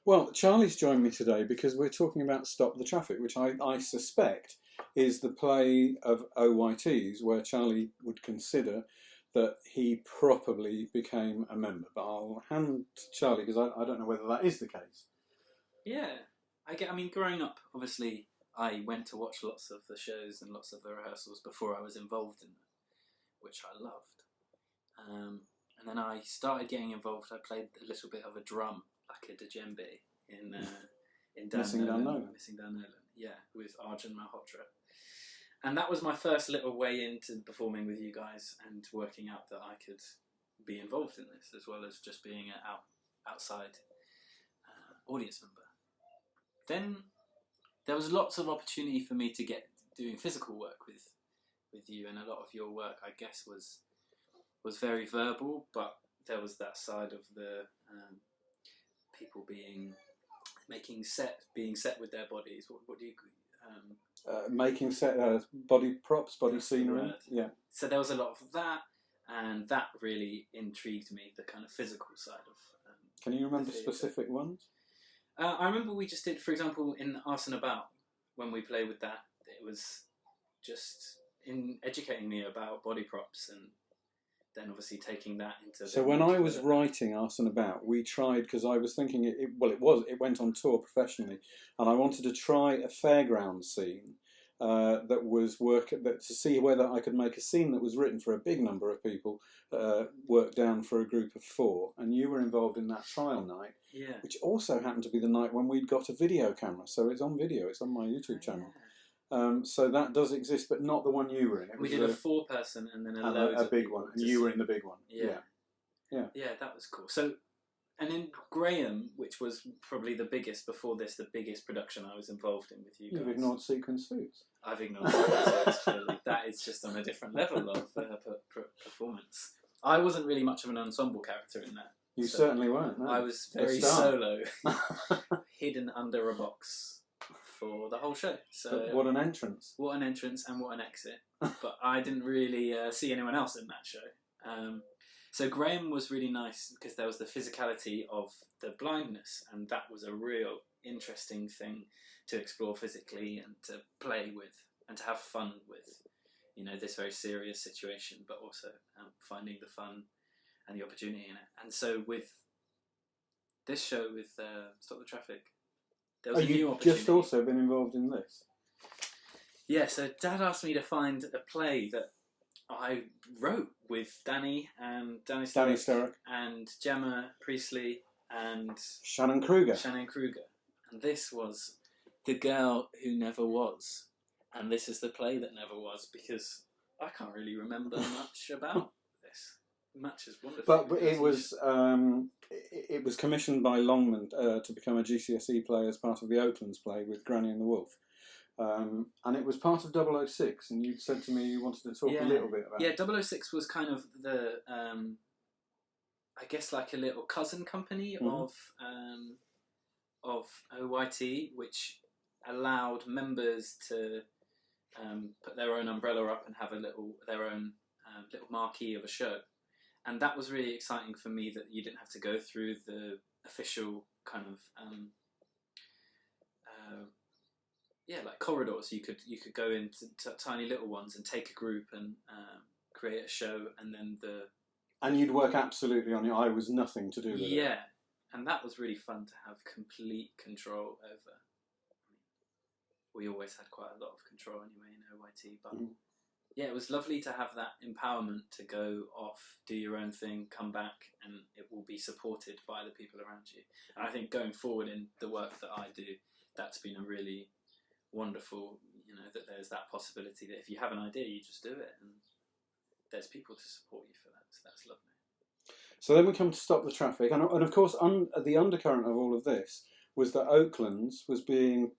Well, Charlie's joined me today because we're talking about Stop the Traffic, which I suspect is the play of OYTs where Charlie would consider that he properly became a member. But I'll hand to Charlie because I don't know whether that is the case. Yeah, I mean, growing up, obviously, I went to watch lots of the shows and lots of the rehearsals before I was involved in them, which I loved. And then I started getting involved. I played a little bit of a drum, like a djembe, in Missing Dan Nolan. Missing Dan Nolan, yeah, with Arjun Malhotra. And that was my first little way into performing with you guys and working out that I could be involved in this as well as just being an outside audience member. Then there was lots of opportunity for me to get doing physical work with you, and a lot of your work, I guess, was very verbal, but there was that side of the people being set with their bodies. What do you making set body props, body scenery. Yeah. So there was a lot of that, and that really intrigued me. The kind of physical side of. Can you remember specific ones? I remember we just did, for example, in Arse and About, when we played with that, it was just in educating me about body props and then obviously taking that into... So when I was writing Arse and About, we tried, because I was thinking, it went on tour professionally, and I wanted to try a fairground scene that was to see whether I could make a scene that was written for a big number of people, work down for a group of 4, and you were involved in that trial night, which also happened to be the night when we'd got a video camera, so it's on video, it's on my YouTube channel. So that does exist, but not the one you were in. We did a 4-person and then a big one, and you were in the big one. Yeah, that was cool. So, and then Graham, which was probably the biggest before this, the biggest production I was involved in with you guys. You've ignored sequin suits. I've ignored sequin suits. Clearly, that is just on a different level of performance. I wasn't really much of an ensemble character in that. You certainly weren't. No. I was very solo, hidden under a box for the whole show. So but what an entrance! What an entrance and what an exit! But I didn't really see anyone else in that show. So Graham was really nice because there was the physicality of the blindness, and that was a real interesting thing to explore physically and to play with and to have fun with. You know, this very serious situation, but also finding the fun and the opportunity in it. And so with this show, with Stop the Traffic, there was a new opportunity. You've just also been involved in this? Yeah, so Dad asked me to find a play that I wrote with Danny Sturrock and Gemma Priestley and Shannon Kruger. And this was The Girl Who Never Was. And this is the play that never was, because I can't really remember much about this. Much is wonderful. But it was commissioned by Longman to become a GCSE play as part of the Oaklands play with Granny and the Wolf. And it was part of 006, and you'd said to me you wanted to talk a little bit about it. Yeah, 006 was kind of the, I guess like a little cousin company of OYT, which allowed members to put their own umbrella up and have their own little marquee of a show. And that was really exciting for me, that you didn't have to go through the official kind of like corridors. You could go into tiny little ones and take a group and create a show, and then and you'd work absolutely on it. I was nothing to do with it. Yeah, and that was really fun to have complete control over. We always had quite a lot of control anyway in OYT, but yeah, it was lovely to have that empowerment to go off, do your own thing, come back, and it will be supported by the people around you. And I think going forward in the work that I do, that's been a really wonderful, that there's that possibility that if you have an idea, you just do it, and there's people to support you for that. So that's lovely. So then we come to Stop the Traffic, and of course the undercurrent of all of this was that Oaklands was being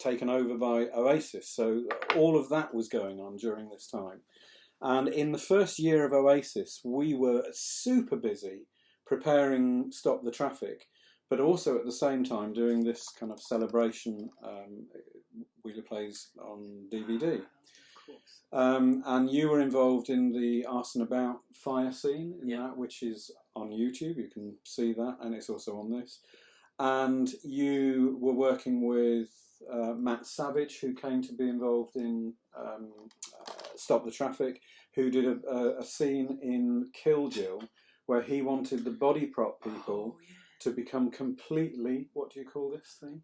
taken over by Oasis, so all of that was going on during this time. And in the first year of Oasis, we were super busy preparing Stop the Traffic, but also at the same time doing this kind of celebration, Wheellerplays on DVD. And you were involved in the Arse and About fire scene in that, which is on YouTube. You can see that, and it's also on this. and you were working with Matt Savage, who came to be involved in Stop the Traffic, who did a scene in Kill Jill where he wanted the body prop people to become completely, what do you call this thing?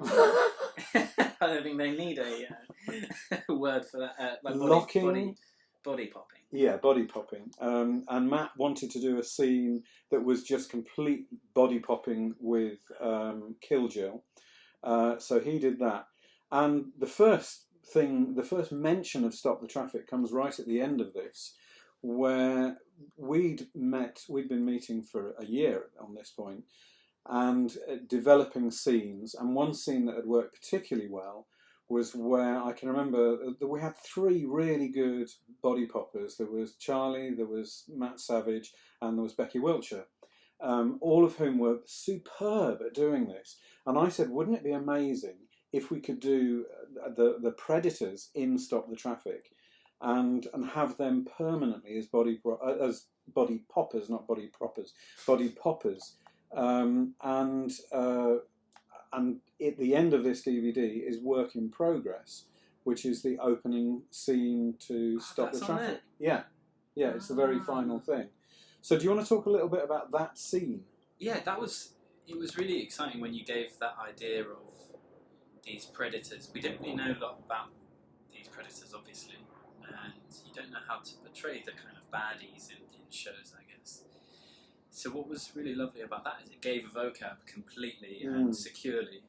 I don't think they need a word for that. Like Locking. Body popping. Yeah, body popping. And Matt wanted to do a scene that was just complete body popping with Kill Jill. So he did that. And the first mention of Stop the Traffic comes right at the end of this, where we'd been meeting for a year on this point, and developing scenes. And one scene that had worked particularly well was where I can remember that we had 3 really good body poppers. There was Charlie, there was Matt Savage, and there was Becky Wiltshire, all of whom were superb at doing this. And I said, wouldn't it be amazing if we could do the Predators in Stop the Traffic, and have them permanently as body poppers, not body proppers, body poppers. And at the end of this DVD is Work in Progress, which is the opening scene to Stop the Traffic. Yeah, it's the very final thing. So do you want to talk a little bit about that scene? Yeah, it was really exciting when you gave that idea of these predators. We didn't really know a lot about these predators, obviously, and you don't know how to portray the kind of baddies in shows, I guess. So what was really lovely about that is it gave a vocab completely and securely,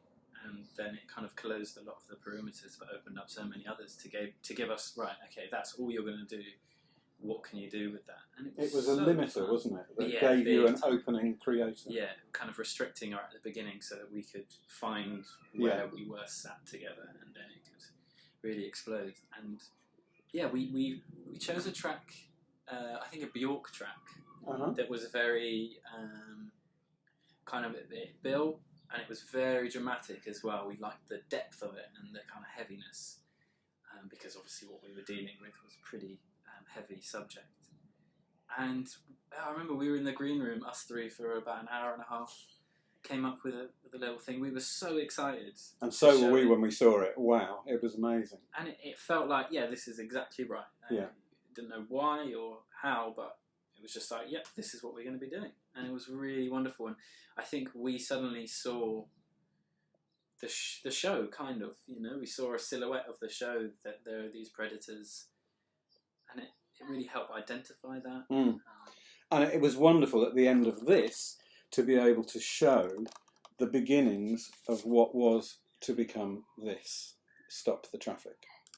and then it kind of closed a lot of the perimeters but opened up so many others to give us, right, okay, that's all you're going to do. What can you do with that? And it was a limiter, fun. wasn't it? That gave you an opening creator. Yeah, kind of restricting right at the beginning so that we could find where we were sat together, and then it could really explode. And yeah, we chose a track, I think a Bjork track, that was very kind of a bit Bill, and it was very dramatic as well. We liked the depth of it and the kind of heaviness, because obviously what we were dealing with was pretty heavy subject. And I remember we were in the green room, us 3, for about an hour and a half, came up with a little thing. We were so excited. And so were we when we saw it. Wow, it was amazing. And it felt like, yeah, this is exactly right. Didn't know why or how, but it was just like, yep, this is what we're going to be doing. And it was really wonderful. And I think we suddenly saw the show, kind of, we saw a silhouette of the show, that there are these predators, and it really helped identify that. And it was wonderful at the end of this to be able to show the beginnings of what was to become this Stop the Traffic.